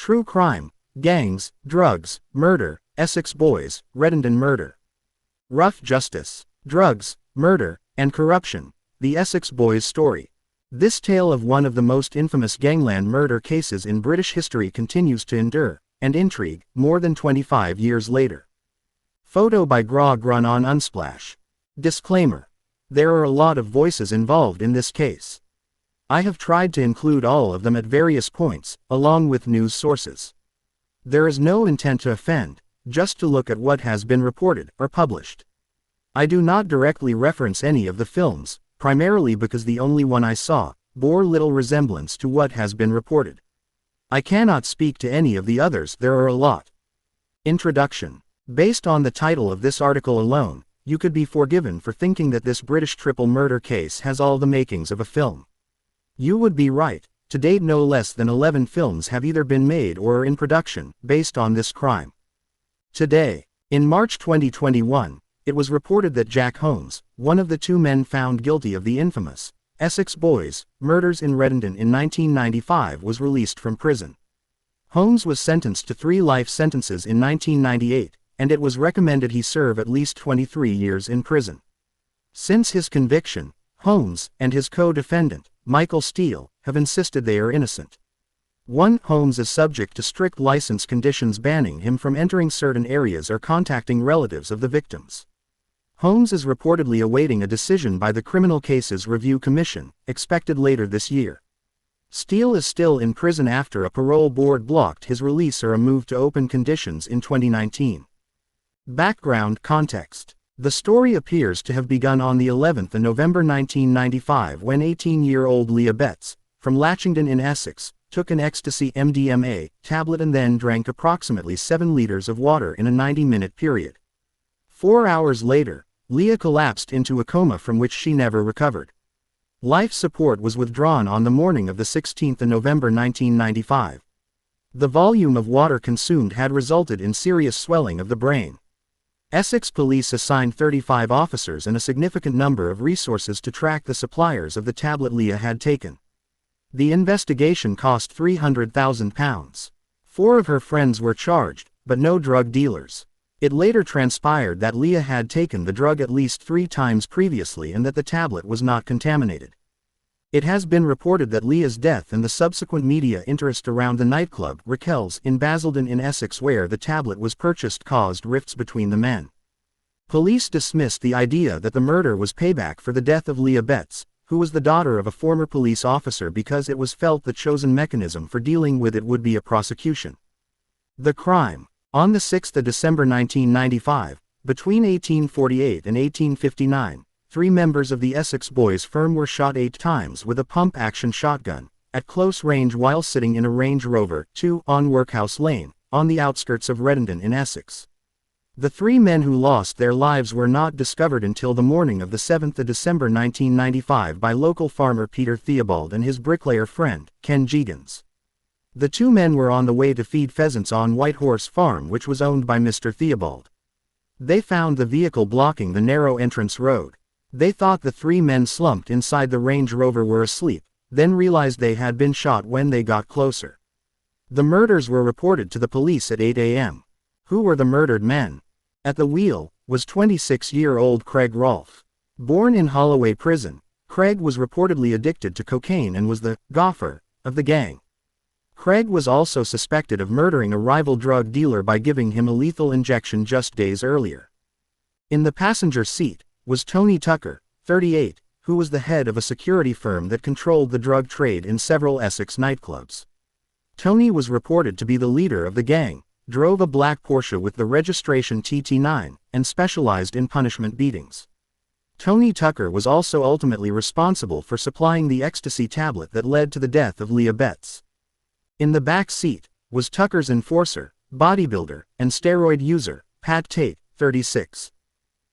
True crime, gangs, drugs, murder, Essex boys, Redundant murder. Rough justice, drugs, murder, and corruption, the Essex boys' story. This tale of one of the most infamous gangland murder cases in British history continues to endure, and intrigue, more than 25 years later. Photo by Grog Run on Unsplash. Disclaimer. There are a lot of voices involved in this case. I have tried to include all of them at various points, along with news sources. There is no intent to offend, just to look at what has been reported or published. I do not directly reference any of the films, primarily because the only one I saw bore little resemblance to what has been reported. I cannot speak to any of the others. There are a lot. Introduction. Based on the title of this article alone, you could be forgiven for thinking that this British triple murder case has all the makings of a film. You would be right. To date, no less than 11 films have either been made or are in production, based on this crime. Today, in March 2021, it was reported that Jack Holmes, one of the two men found guilty of the infamous Essex boys' murders in Redundant in 1995, was released from prison. Holmes was sentenced to 3 life sentences in 1998, and it was recommended he serve at least 23 years in prison. Since his conviction, Holmes and his co-defendant, Michael Steele, have insisted they are innocent. Holmes is subject to strict license conditions banning him from entering certain areas or contacting relatives of the victims. Holmes is reportedly awaiting a decision by the Criminal Cases Review Commission, expected later this year. Steele is still in prison after a parole board blocked his release or a move to open conditions in 2019. Background context. The story appears to have begun on the 11th of November 1995 when 18-year-old Leah Betts, from Latchington in Essex, took an ecstasy MDMA tablet and then drank approximately 7 liters of water in a 90-minute period. 4 hours later, Leah collapsed into a coma from which she never recovered. Life support was withdrawn on the morning of the 16th of November 1995. The volume of water consumed had resulted in serious swelling of the brain. Essex police assigned 35 officers and a significant number of resources to track the suppliers of the tablet Leah had taken. The investigation cost £300,000. 4 of her friends were charged, but no drug dealers. It later transpired that Leah had taken the drug at least 3 times previously and that the tablet was not contaminated. It has been reported that Leah's death and the subsequent media interest around the nightclub Raquel's in Basildon in Essex where the tablet was purchased caused rifts between the men. Police dismissed the idea that the murder was payback for the death of Leah Betts, who was the daughter of a former police officer, because it was felt the chosen mechanism for dealing with it would be a prosecution. The crime. On the 6th of December 1995, between 1848 and 1859, 3 members of the Essex boys' firm were shot 8 times with a pump-action shotgun, at close range while sitting in a Range Rover 2 on Workhouse Lane, on the outskirts of Redundant in Essex. The 3 men who lost their lives were not discovered until the morning of the 7th of December 1995 by local farmer Peter Theobald and his bricklayer friend, Ken Jeegans. The 2 men were on the way to feed pheasants on White Horse Farm, which was owned by Mr. Theobald. They found the vehicle blocking the narrow entrance road. They thought the 3 men slumped inside the Range Rover were asleep, then realized they had been shot when they got closer. The murders were reported to the police at 8 a.m. Who were the murdered men? At the wheel was 26-year-old Craig Rolfe. Born in Holloway Prison, Craig was reportedly addicted to cocaine and was the gaffer of the gang. Craig was also suspected of murdering a rival drug dealer by giving him a lethal injection just days earlier. In the passenger seat was Tony Tucker, 38, who was the head of a security firm that controlled the drug trade in several Essex nightclubs. Tony was reported to be the leader of the gang, drove a black Porsche with the registration TT9, and specialized in punishment beatings. Tony Tucker was also ultimately responsible for supplying the ecstasy tablet that led to the death of Leah Betts. In the back seat was Tucker's enforcer, bodybuilder, and steroid user, Pat Tate, 36.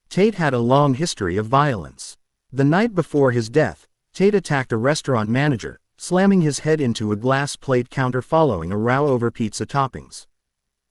Tate had a long history of violence. The night before his death, Tate attacked a restaurant manager, slamming his head into a glass plate counter following a row over pizza toppings.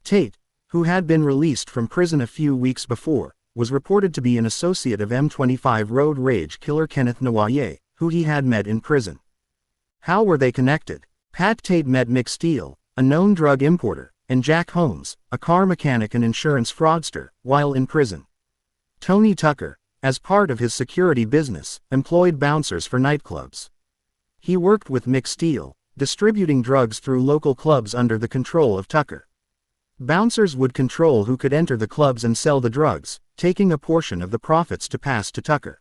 Tate, who had been released from prison a few weeks before, was reported to be an associate of M25 road rage killer Kenneth Noyer, who he had met in prison. How were they connected? Pat Tate met Mick Steele, a known drug importer, and Jack Holmes, a car mechanic and insurance fraudster, while in prison. Tony Tucker, as part of his security business, employed bouncers for nightclubs. He worked with Mick Steele, distributing drugs through local clubs under the control of Tucker. Bouncers would control who could enter the clubs and sell the drugs, taking a portion of the profits to pass to Tucker.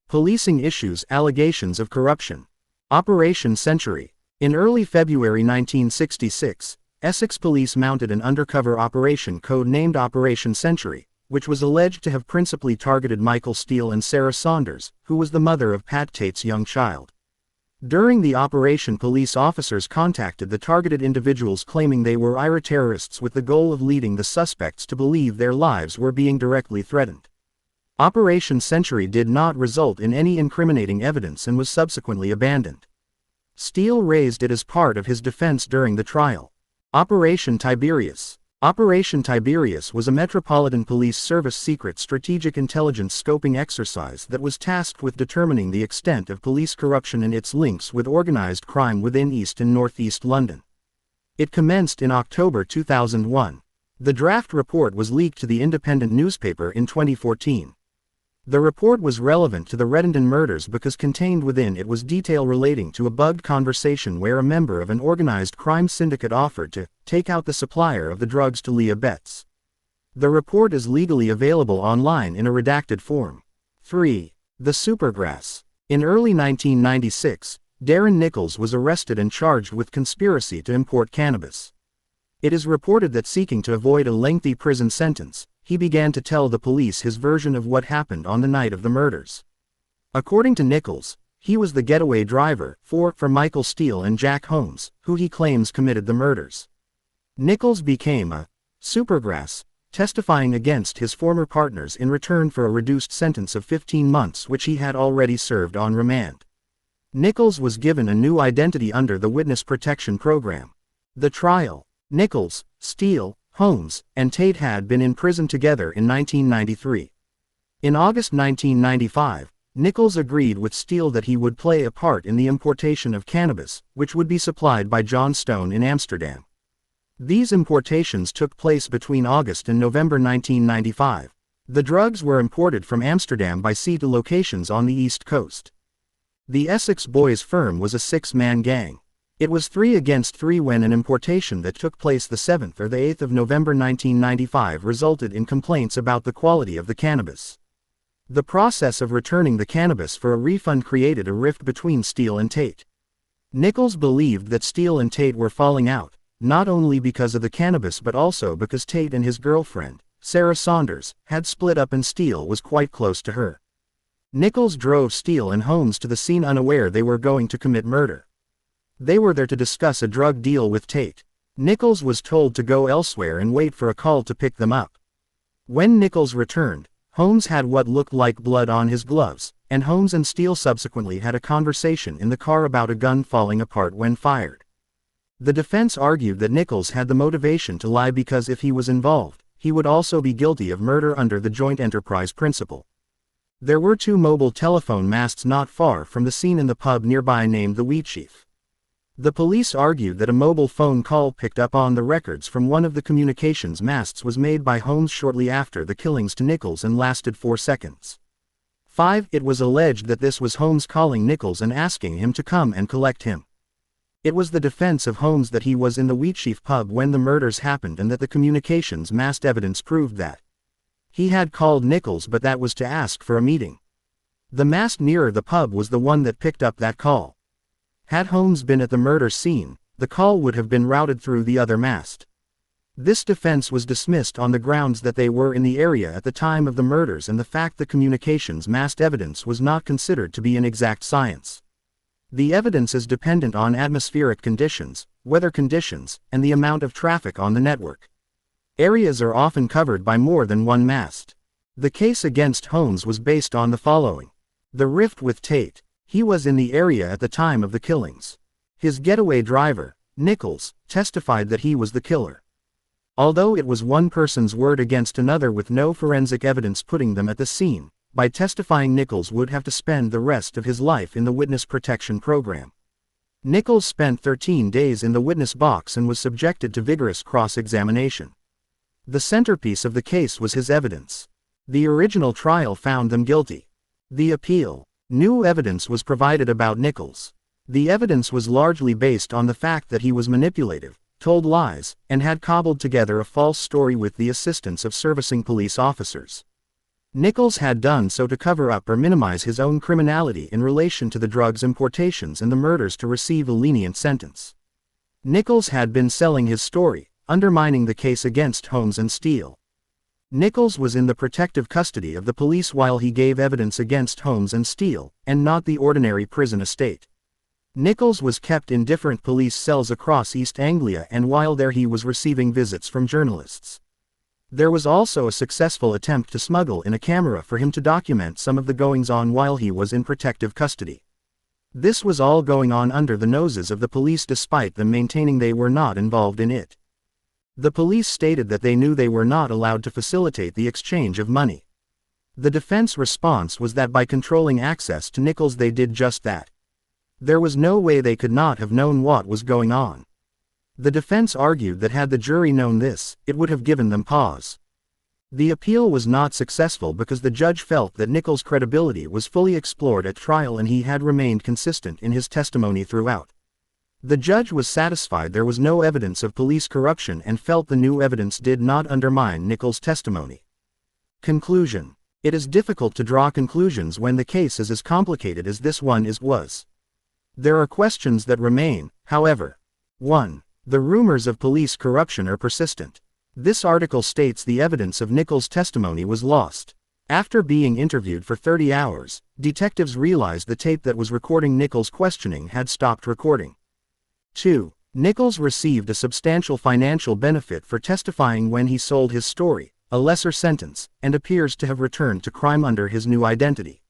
Policing issues: allegations of corruption. Operation Century. In early February 1966, Essex police mounted an undercover operation code-named Operation Century, which was alleged to have principally targeted Michael Steele and Sarah Saunders, who was the mother of Pat Tate's young child. During the operation, police officers contacted the targeted individuals claiming they were IRA terrorists with the goal of leading the suspects to believe their lives were being directly threatened. Operation Century did not result in any incriminating evidence and was subsequently abandoned. Steele raised it as part of his defense during the trial. Operation Tiberius. Operation Tiberius was a Metropolitan Police Service secret strategic intelligence scoping exercise that was tasked with determining the extent of police corruption and its links with organized crime within East and Northeast London. It commenced in October 2001. The draft report was leaked to the Independent newspaper in 2014. The report was relevant to the Redenden murders because contained within it was detail relating to a bugged conversation where a member of an organized crime syndicate offered to take out the supplier of the drugs to Leah Betts. The report is legally available online in a redacted form. 3. The Supergrass. In early 1996, Darren Nichols was arrested and charged with conspiracy to import cannabis. It is reported that, seeking to avoid a lengthy prison sentence, he began to tell the police his version of what happened on the night of the murders. According to Nichols, he was the getaway driver for Michael Steele and Jack Holmes, who he claims committed the murders. Nichols became a Supergrass, testifying against his former partners in return for a reduced sentence of 15 months which he had already served on remand. Nichols was given a new identity under the Witness Protection Program. The trial. Nichols, Steele, Holmes, and Tate had been in prison together in 1993. In August 1995, Nichols agreed with Steele that he would play a part in the importation of cannabis, which would be supplied by John Stone in Amsterdam. These importations took place between August and November 1995. The drugs were imported from Amsterdam by sea to locations on the East Coast. The Essex Boys firm was a 6-man gang. It was 3 against 3 when an importation that took place the 7th or the 8th of November 1995 resulted in complaints about the quality of the cannabis. The process of returning the cannabis for a refund created a rift between Steele and Tate. Nichols believed that Steele and Tate were falling out, not only because of the cannabis but also because Tate and his girlfriend, Sarah Saunders, had split up and Steele was quite close to her. Nichols drove Steele and Holmes to the scene unaware they were going to commit murder. They were there to discuss a drug deal with Tate. Nichols was told to go elsewhere and wait for a call to pick them up. When Nichols returned, Holmes had what looked like blood on his gloves, and Holmes and Steele subsequently had a conversation in the car about a gun falling apart when fired. The defense argued that Nichols had the motivation to lie because if he was involved, he would also be guilty of murder under the joint enterprise principle. There were 2 mobile telephone masts not far from the scene in the pub nearby named the Wheatsheaf. The police argued that a mobile phone call picked up on the records from one of the communications masts was made by Holmes shortly after the killings to Nichols and lasted 4 seconds. 5. It was alleged that this was Holmes calling Nichols and asking him to come and collect him. It was the defense of Holmes that he was in the Wheatsheaf pub when the murders happened and that the communications mast evidence proved that he had called Nichols, but that was to ask for a meeting. The mast nearer the pub was the one that picked up that call. Had Holmes been at the murder scene, the call would have been routed through the other mast. This defense was dismissed on the grounds that they were in the area at the time of the murders and the fact the communications mast evidence was not considered to be an exact science. The evidence is dependent on atmospheric conditions, weather conditions, and the amount of traffic on the network. Areas are often covered by more than one mast. The case against Holmes was based on the following. The rift with Tate. He was in the area at the time of the killings. His getaway driver, Nichols, testified that he was the killer. Although it was one person's word against another with no forensic evidence putting them at the scene, by testifying Nichols would have to spend the rest of his life in the Witness Protection Program. Nichols spent 13 days in the witness box and was subjected to vigorous cross-examination. The centerpiece of the case was his evidence. The original trial found them guilty. The appeal. New evidence was provided about Nichols. The evidence was largely based on the fact that he was manipulative, told lies, and had cobbled together a false story with the assistance of servicing police officers. Nichols had done so to cover up or minimize his own criminality in relation to the drugs importations and the murders to receive a lenient sentence. Nichols had been selling his story, undermining the case against Holmes and Steele. Nichols was in the protective custody of the police while he gave evidence against Holmes and Steele, and not the ordinary prison estate. Nichols was kept in different police cells across East Anglia, and while there he was receiving visits from journalists. There was also a successful attempt to smuggle in a camera for him to document some of the goings-on while he was in protective custody. This was all going on under the noses of the police despite them maintaining they were not involved in it. The police stated that they knew they were not allowed to facilitate the exchange of money. The defense response was that by controlling access to Nichols they did just that. There was no way they could not have known what was going on. The defense argued that had the jury known this, it would have given them pause. The appeal was not successful because the judge felt that Nichols' credibility was fully explored at trial and he had remained consistent in his testimony throughout. The judge was satisfied there was no evidence of police corruption and felt the new evidence did not undermine Nichols' testimony. Conclusion. It is difficult to draw conclusions when the case is as complicated as this one was. There are questions that remain, however. 1. The rumors of police corruption are persistent. This article states the evidence of Nichols' testimony was lost. After being interviewed for 30 hours, detectives realized the tape that was recording Nichols' questioning had stopped recording. 2. Nichols received a substantial financial benefit for testifying when he sold his story, a lesser sentence, and appears to have returned to crime under his new identity.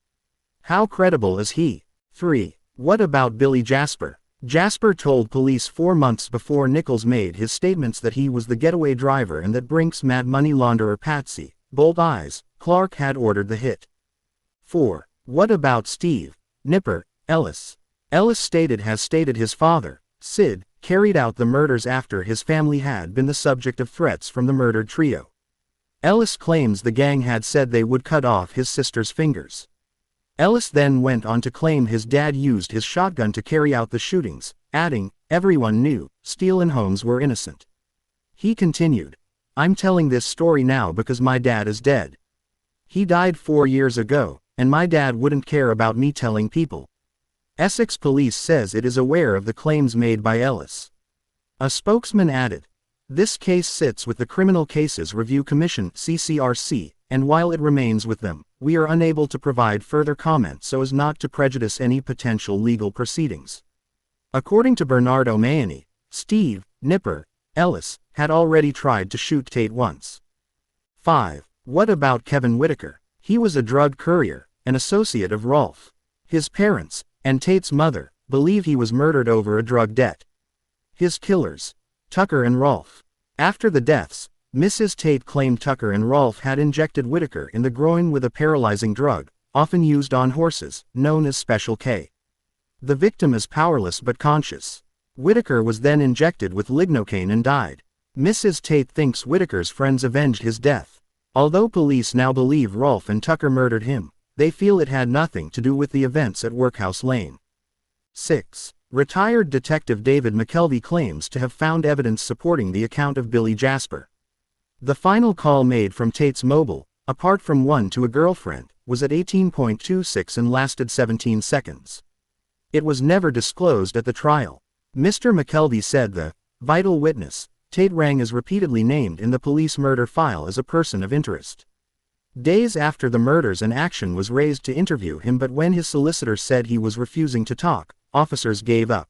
How credible is he? 3. What about Billy Jasper? Jasper told police 4 months before Nichols made his statements that he was the getaway driver and that Brink's mad money launderer Patsy, Bold Eyes, Clark had ordered the hit. 4. What about Steve, Nipper, Ellis? Ellis stated his father, Sid, carried out the murders after his family had been the subject of threats from the murdered trio. Ellis claims the gang had said they would cut off his sister's fingers. Ellis then went on to claim his dad used his shotgun to carry out the shootings, adding, "Everyone knew, Steele and Holmes were innocent." He continued, "I'm telling this story now because my dad is dead. He died 4 years ago, and my dad wouldn't care about me telling people." Essex police says it is aware of the claims made by Ellis. A spokesman added, "This case sits with the Criminal Cases Review Commission (CCRC), and while it remains with them, we are unable to provide further comment so as not to prejudice any potential legal proceedings." According to Bernard O'Mahony, Steve, Nipper, Ellis, had already tried to shoot Tate once. 5. What about Kevin Whitaker? He was a drug courier, an associate of Rolfe. His parents, and Tate's mother, believe he was murdered over a drug debt. His killers, Tucker and Rolfe. After the deaths, Mrs. Tate claimed Tucker and Rolfe had injected Whitaker in the groin with a paralyzing drug, often used on horses, known as Special K. The victim is powerless but conscious. Whitaker was then injected with lignocaine and died. Mrs. Tate thinks Whitaker's friends avenged his death. Although police now believe Rolfe and Tucker murdered him, they feel it had nothing to do with the events at Workhouse Lane. 6. Retired Detective David McKelvey claims to have found evidence supporting the account of Billy Jasper. The final call made from Tate's mobile, apart from one to a girlfriend, was at 18.26 and lasted 17 seconds. It was never disclosed at the trial. Mr. McKelvey said the vital witness, Tate rang, is repeatedly named in the police murder file as a person of interest. Days after the murders, an action was raised to interview him, but when his solicitor said he was refusing to talk, officers gave up.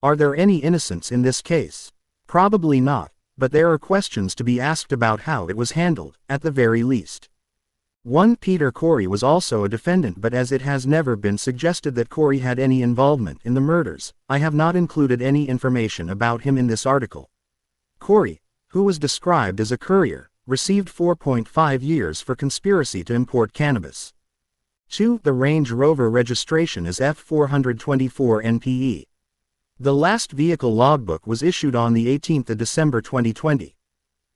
Are there any innocents in this case? Probably not, but there are questions to be asked about how it was handled, at the very least. 1. Peter Corey was also a defendant, but as it has never been suggested that Corey had any involvement in the murders, I have not included any information about him in this article. Corey, who was described as a courier, received 4.5 years for conspiracy to import cannabis. 2. The Range Rover registration is F424 NPE. The last vehicle logbook was issued on the 18th of December 2020.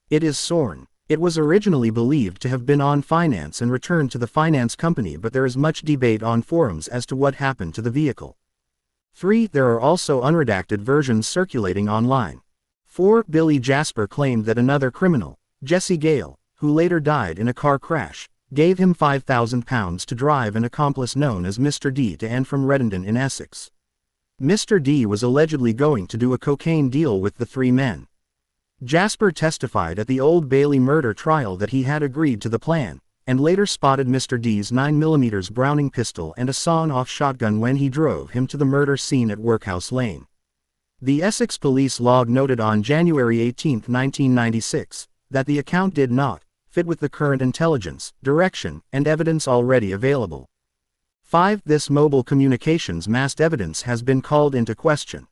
It is sworn. It was originally believed to have been on finance and returned to the finance company, but there is much debate on forums as to what happened to the vehicle. 3. There are also unredacted versions circulating online. 4. Billy Jasper claimed that another criminal, Jesse Gale, who later died in a car crash, gave him £5,000 to drive an accomplice known as Mr. D to and from Redenden in Essex. Mr. D was allegedly going to do a cocaine deal with the three men. Jasper testified at the Old Bailey murder trial that he had agreed to the plan, and later spotted Mr. D's 9mm Browning pistol and a sawn-off shotgun when he drove him to the murder scene at Workhouse Lane. The Essex police log noted on January 18, 1996, that the account did not fit with the current intelligence, direction, and evidence already available. 5. This mobile communications masked evidence has been called into question.